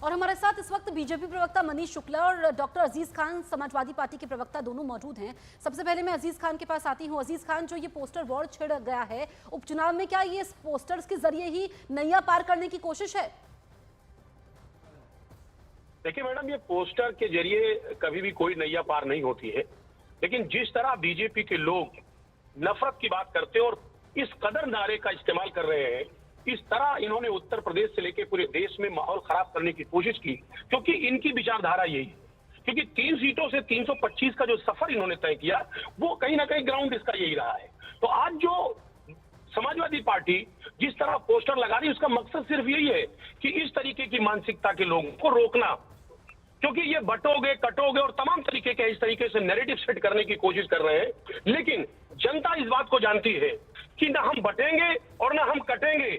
और हमारे साथ इस वक्त बीजेपी प्रवक्ता मनीष शुक्ला और डॉक्टर अजीज खान समाजवादी पार्टी के प्रवक्ता दोनों मौजूद हैं। सबसे पहले मैं अजीज खान के पास आती हूं। अजीज खान, जो ये पोस्टर वॉर छिड़ गया है उपचुनाव में, क्या ये पोस्टर्स के जरिए ही नैया पार करने की कोशिश है? देखिए मैडम, ये पोस्टर के जरिए कभी भी कोई नैया पार नहीं होती है, लेकिन जिस तरह बीजेपी के लोग नफरत की बात करते हैं और इस कदर नारे का इस्तेमाल कर रहे हैं, इस तरह इन्होंने उत्तर प्रदेश से लेकर पूरे देश में माहौल खराब करने की कोशिश की, क्योंकि इनकी विचारधारा यही है। क्योंकि 3 सीटों से 325 का जो सफर इन्होंने तय किया, वो कहीं ना कहीं ग्राउंड इसका यही रहा है। तो आज जो समाजवादी पार्टी जिस तरह पोस्टर लगा रही है, उसका मकसद सिर्फ यही है कि इस तरीके की मानसिकता के लोगों को रोकना, क्योंकि ये बटोगे कटोगे और तमाम तरीके के इस तरीके से नैरेटिव सेट करने की कोशिश कर रहे हैं। लेकिन जनता इस बात को जानती है कि ना हम बटेंगे और ना हम कटेंगे।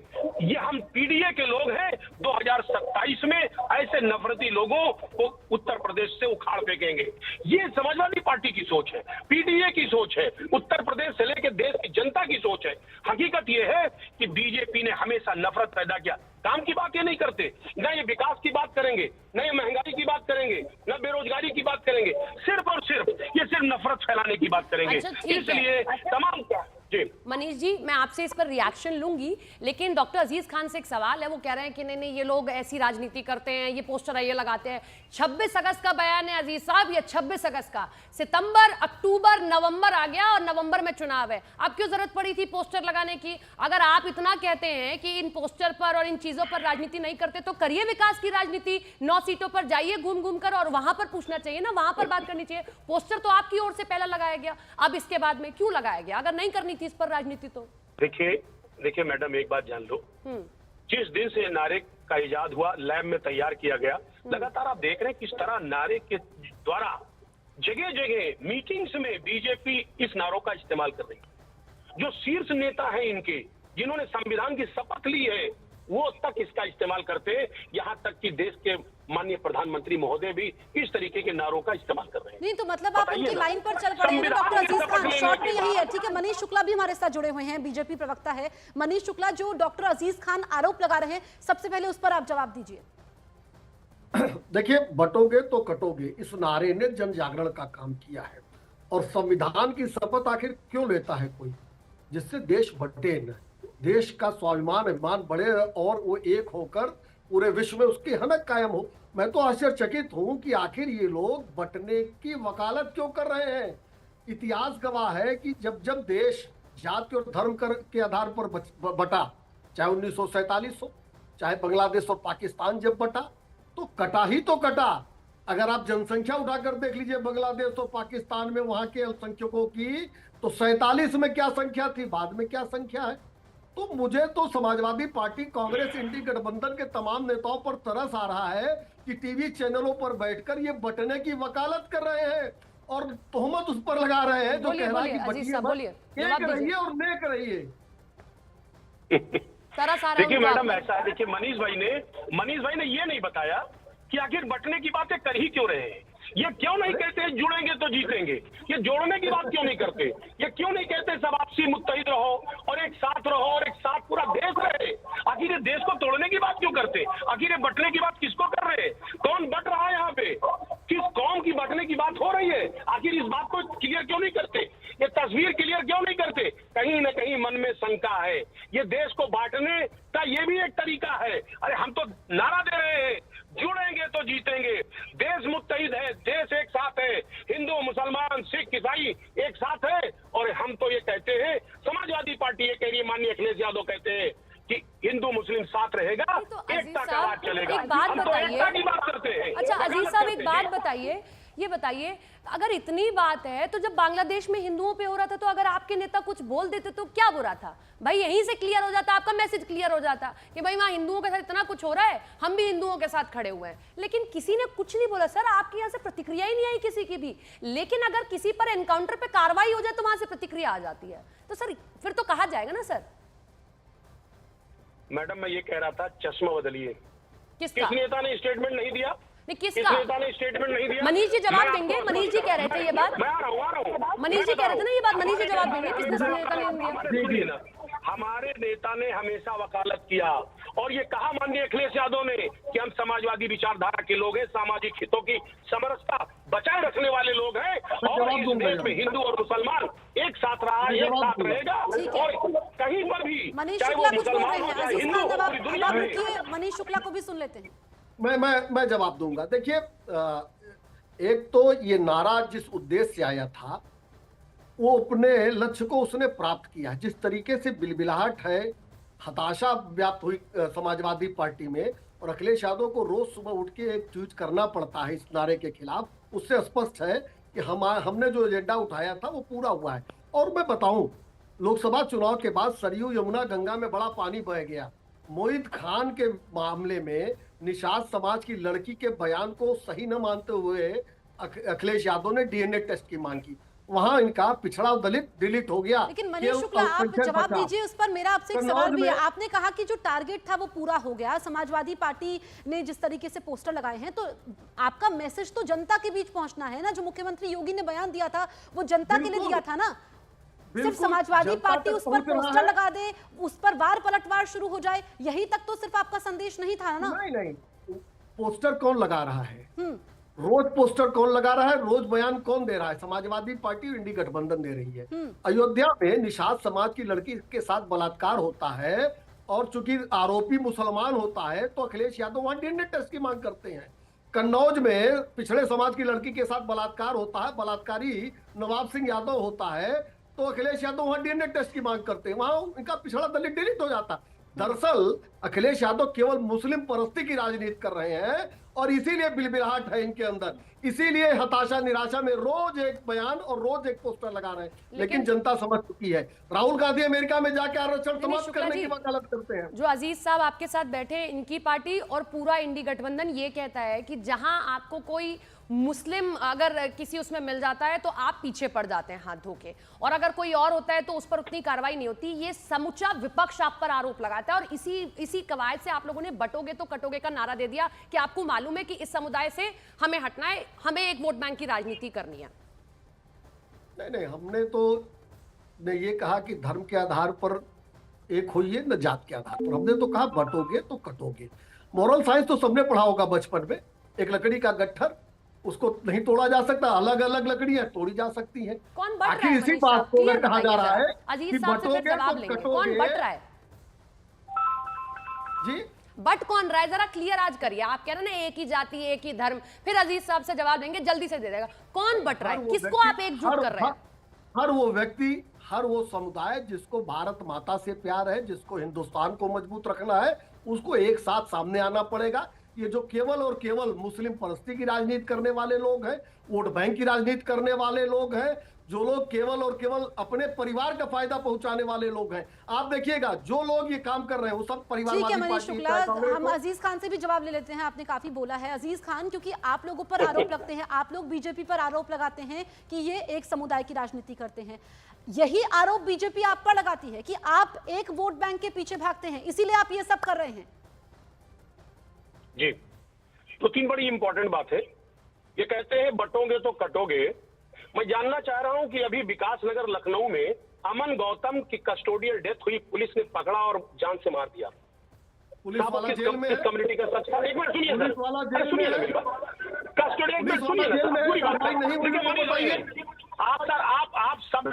ये हम पीडीए के लोग हैं। 2027 में ऐसे नफरती लोगों को उत्तर प्रदेश से उखाड़ फेंकेंगे। ये समाजवादी पार्टी की सोच है, पीडीए की सोच है, उत्तर प्रदेश से लेकर देश की जनता की सोच है। हकीकत ये है कि बीजेपी ने हमेशा नफरत पैदा किया। काम की बात ये नहीं करते, ना ये विकास की बात करेंगे, ना ये महंगाई की बात करेंगे, ना बेरोजगारी की बात करेंगे। सिर्फ और सिर्फ ये सिर्फ नफरत फैलाने की बात करेंगे। इसलिए तमाम जी मनीष जी, मैं आपसे इस पर रिएक्शन लूंगी, लेकिन डॉक्टर अजीज खान से एक सवाल है। वो कह रहे हैं कि नहीं नहीं, ये लोग ऐसी राजनीति करते हैं, ये पोस्टर ये लगाते हैं। 26 अगस्त का बयान है अजीज साहब, ये 26 अगस्त का। सितंबर, अक्टूबर, नवंबर आ गया और नवंबर में चुनाव है। अब क्यों जरूरत पड़ी थी पोस्टर लगाने की? अगर आप इतना कहते हैं कि इन पोस्टर पर और इन चीजों पर राजनीति नहीं करते, तो करिए विकास की राजनीति। 9 सीटों पर जाइए घूम घूम कर, और वहां पर पूछना चाहिए ना, वहां पर बात करनी चाहिए। पोस्टर तो आपकी ओर से पहले लगाया गया, अब इसके बाद में क्यों लगाया गया? अगर नहीं करनी थी इस पर राजनीति तो देखिए मैडम, एक बात जान लो, जिस दिन से नारे का इजाद हुआ, लैब में तैयार किया गया, लगातार आप देख रहे हैं किस तरह नारे के द्वारा जगह जगह मीटिंग्स में बीजेपी इस नारों का इस्तेमाल कर रही है। जो शीर्ष नेता हैं इनके, जिन्होंने संविधान की शपथ ली है, वो तक इसका इस्तेमाल करते हैं। यहाँ तक कि देश के माननीय प्रधानमंत्री महोदय भी इस तरीके के नारों का इस्तेमाल कर रहे हैं। नहीं तो मतलब आप उनकी लाइन पर चल पड़े हैं डॉक्टर अजीज खान। शॉर्ट में यही है, ठीक है। मनीष शुक्ला भी हमारे साथ जुड़े हुए हैं, बीजेपी प्रवक्ता है मनीष शुक्ला। जो डॉक्टर अजीज खान आरोप लगा रहे हैं, सबसे पहले उस पर आप जवाब दीजिए। देखिए, बटोगे तो कटोगे, इस नारे ने जन जागरण का काम किया है। और संविधान की शपथ आखिर क्यों लेता है कोई? जिससे देश बटे न, देश का स्वाभिमान अभिमान बढ़े और वो एक होकर पूरे विश्व में उसकी हनक कायम हो। मैं तो आश्चर्यचकित हूं कि आखिर ये लोग बटने की वकालत क्यों कर रहे हैं। इतिहास गवाह है कि जब जब देश जाति और धर्म के आधार पर बटा, चाहे 1947 हो, चाहे बांग्लादेश और पाकिस्तान जब बटा, तो कटा ही तो कटा। अगर आप जनसंख्या उठाकर देख लीजिए बांग्लादेश और पाकिस्तान में वहां के अल्पसंख्यकों की, तो 47 में क्या संख्या थी, बाद में क्या संख्या है। तो मुझे तो समाजवादी पार्टी, कांग्रेस, इंडी गठबंधन के तमाम नेताओं पर तरस आ रहा है कि टीवी चैनलों पर बैठकर ये बटने की वकालत कर रहे हैं और तोहमत उस पर लगा रहे हैं जो कह रहा है कि बटिए एक रहिए और नेक रहिए। देखिए मैडम, ऐसा है, देखिए मनीष भाई ने ये नहीं बताया कि आखिर बटने की बातें कर ही क्यों रहे हैं। ये क्यों नहीं कहते जुड़ेंगे तो जीतेंगे? ये जोड़ने की बात क्यों नहीं करते? ये क्यों नहीं कहते सब आपसी मुत्तहिद रहो और एक साथ रहो और एक साथ पूरा देश रहे? आखिर ये देश को तोड़ने की बात क्यों करते? आखिर ये बटने की बात किसको कर रहे हैं? कौन बट रहा है यहाँ पे? किस कौम की बटने की बात हो रही है? आखिर इस बात को क्लियर क्यों नहीं करते? ये तस्वीर क्लियर क्यों नहीं करते? कहीं ना कहीं मन में शंका है। ये देश को बांटने का ये भी एक तरीका है। अरे हम तो नारा दे रहे हैं, जुड़ेंगे तो जीतेंगे, देश मुत्तहिद है, देश एक साथ है, हिंदू मुसलमान सिख ईसाई एक साथ है। और हम तो ये कहते हैं, समाजवादी पार्टी ये कह रही है, माननीय अखिलेश यादव कहते हैं कि हिंदू मुस्लिम साथ रहेगा, तो एकता का राज चलेगा। एक बात हम तो एकता की बात करते हैं। अच्छा अजीज साहब, एक बात बताइए, ये बताइए, अगर इतनी बात है तो जब बांग्लादेश में हिंदुओं पे हो रहा था, तो अगर आपके नेता कुछ बोल देते तो क्या बुरा था भाई? यहीं से क्लियर हो जाता, आपका मैसेज क्लियर हो जाता कि भाई वहां हिंदुओं के साथ इतना कुछ हो रहा है, हम भी हिंदुओं के साथ खड़े हुए हैं। लेकिन किसी ने कुछ नहीं बोला। सर, आपके यहाँ से प्रतिक्रिया ही नहीं आई किसी की भी। लेकिन अगर किसी पर एनकाउंटर पे कार्रवाई हो जाए तो वहां से प्रतिक्रिया आ जाती है। तो सर फिर तो कहा जाएगा ना सर। मैडम, मैं ये कह रहा था, चश्मा बदलिए। किस किसका? नेता ने स्टेटमेंट नहीं दिया? किसका? नेता ने स्टेटमेंट नहीं दिया? मनीष जी जवाब देंगे। मनीष जी कह रहे थे ये बात, मैं आ रहा हूँ। मनीष जी कह रहे थे ना ये बात, मनीष जी जवाब देंगे। किसने नेता ने दिया? हमारे नेता ने हमेशा वकालत किया और ये कहा माननीय अखिलेश यादव ने कि हम समाजवादी विचारधारा के लोग हैं, सामाजिक हितों की समरसता बचाए रखने वाले लोग हैं और इस देश में हिंदू और मुसलमान एक साथ रहा है, एक साथ रहेगा और कहीं पर भी मनीष चाहे वो शुक्ला कुछ बोल रहे मुसलमान हो हैं। चाहे अजीज हिंदू खान, हो, अब पूरी दुनिया आप में। रुकिए, मनीष शुक्ला को भी सुन लेते हैं। मैं जवाब दूंगा। देखिए, एक तो ये नारा जिस उद्देश्य से आया था वो अपने लक्ष्य को उसने प्राप्त किया। जिस तरीके से बिलबिलाहट है, हताशा व्याप्त हुई समाजवादी पार्टी में, और अखिलेश यादव को रोज सुबह उठ के एक ट्वीट करना पड़ता है इस नारे के खिलाफ, उससे स्पष्ट है कि हमने जो एजेंडा उठाया था वो पूरा हुआ है। और मैं बताऊं, लोकसभा चुनाव के बाद सरयू यमुना गंगा में बड़ा पानी बह गया। मोहित खान के मामले में निषाद समाज की लड़की के बयान को सही न मानते हुए अखिलेश यादव ने डीएनए टेस्ट की मांग की। वहां इनका पिछड़ा दलित डिलीट हो गया। लेकिन मनीष शुक्ला, आप जवाब दीजिए उस पर। मेरा आपसे एक सवाल भी है। आपने कहा कि जो टारगेट था वो पूरा हो गया, समाजवादी पार्टी ने जिस तरीके से पोस्टर लगाए हैं, तो आपका मैसेज तो जनता के बीच पहुंचना है ना। जो मुख्यमंत्री योगी ने बयान दिया था वो जनता के लिए दिया था ना। सिर्फ समाजवादी पार्टी उस पर पोस्टर लगा दे, उस पर वार पलटवार शुरू हो जाए, यही तक तो सिर्फ आपका संदेश नहीं था ना। नहीं, पोस्टर कौन लगा रहा है? रोज पोस्टर कौन लगा रहा है? रोज बयान कौन दे रहा है? समाजवादी पार्टी इंडी गठबंधन दे रही है। अयोध्या में निषाद समाज की लड़की के साथ बलात्कार होता है और चूंकि आरोपी मुसलमान होता है तो अखिलेश यादव वहां डीएनए टेस्ट की मांग करते हैं। कन्नौज में पिछड़े समाज की लड़की के साथ बलात्कार होता है, बलात्कारी नवाब सिंह यादव होता है, तो अखिलेश यादव वहां डीएनए टेस्ट की मांग करते हैं। वहां इनका पिछड़ा दलित डिलीट हो जाता। दरअसल अखिलेश यादव केवल मुस्लिम परस्ती की राजनीति कर रहे हैं और इसीलिए बिलबिलाहट है इनके अंदर, इसीलिए हताशा निराशा में रोज एक बयान और रोज एक पोस्टर लगा रहे हैं। लेकिन जनता समझ चुकी है। राहुल गांधी अमेरिका में जाके आरक्षण समाप्त करने की वकालत करते हैं। जो अजीज साहब आपके साथ बैठे, इनकी पार्टी और पूरा इंडी गठबंधन ये कहता है कि जहां आपको कोई मुस्लिम अगर किसी उसमें मिल जाता है तो आप पीछे पड़ जाते हैं हाथ धो के, और अगर कोई और होता है तो उस पर उतनी कार्रवाई नहीं होती। ये समूचा विपक्ष आप पर आरोप लगाता है और इसी कवायद से आप लोगों ने बटोगे तो कटोगे का नारा दे दिया कि आपको मालूम है कि इस समुदाय से हमें हटना है, हमें एक वोट बैंक की राजनीति करनी है। नहीं, हमने तो ने ये कहा कि धर्म के आधार पर एक होइए न जात के आधार पर। हमने तो कहा बटोगे तो कटोगे। मॉरल साइंस तो सबने पढ़ा होगा बचपन में। एक लकड़ी का गट्ठर, उसको नहीं तोड़ा जा सकता, अलग अलग लकड़ियां तोड़ी जा सकती हैं। कौन बट रहा है? आखिर इसी बात को अगर कहा जा रहा है अजीज साहब से फिर जवाब लेंगे, कौन बट रहा है जी? बट कौन रहा है, जरा क्लियर आज करिए। आप कह रहे हैं ना एक ही जाति एक ही धर्म, फिर अजीज साहब से जवाब देंगे, जल्दी से दे देगा। कौन बट रहा है, किसको आप एकजुट कर रहे हैं? हर वो व्यक्ति, हर वो समुदाय जिसको भारत माता से प्यार है, जिसको हिंदुस्तान को मजबूत रखना है, उसको एक साथ सामने आना पड़ेगा। ये जो केवल और केवल मुस्लिम परस्ती की राजनीति करने वाले लोग हैं, वोट बैंक की राजनीति करने वाले लोग हैं, जो लोग केवल और केवल अपने परिवार का फायदा पहुंचाने वाले लोग हैं, आप देखिएगा जो लोग ये काम कर रहे हैं वो सब परिवारवादी ठीक है मनीष पार्टी। शुक्ला, हम अजीज खान से भी जवाब ले लेते हैं। आपने काफी बोला है अजीज खान, क्योंकि आप लोगों पर आरोप लगते हैं, आप लोग बीजेपी पर आरोप लगाते हैं कि ये एक समुदाय की राजनीति करते हैं। यही आरोप बीजेपी आप पर लगाती है कि आप एक वोट बैंक के पीछे भागते हैं, इसीलिए आप ये सब कर रहे हैं। जी, तो तीन बड़ी इंपॉर्टेंट बात है। ये कहते हैं बटोगे तो कटोगे। मैं जानना चाह रहा हूं कि अभी विकास नगर लखनऊ में अमन गौतम की कस्टोडियल डेथ हुई, पुलिस ने पकड़ा और जान से मार दिया। पुलिस वाला जेल में है। कम्युनिटी का सच था। एक मिनट सुनिए सर, पुलिस वाला जेल सुनिए में ना है। मेरी बात। कस्टोडियल पुलिस वाला जेल में है, कार्रवाई नहीं हुई, आप सब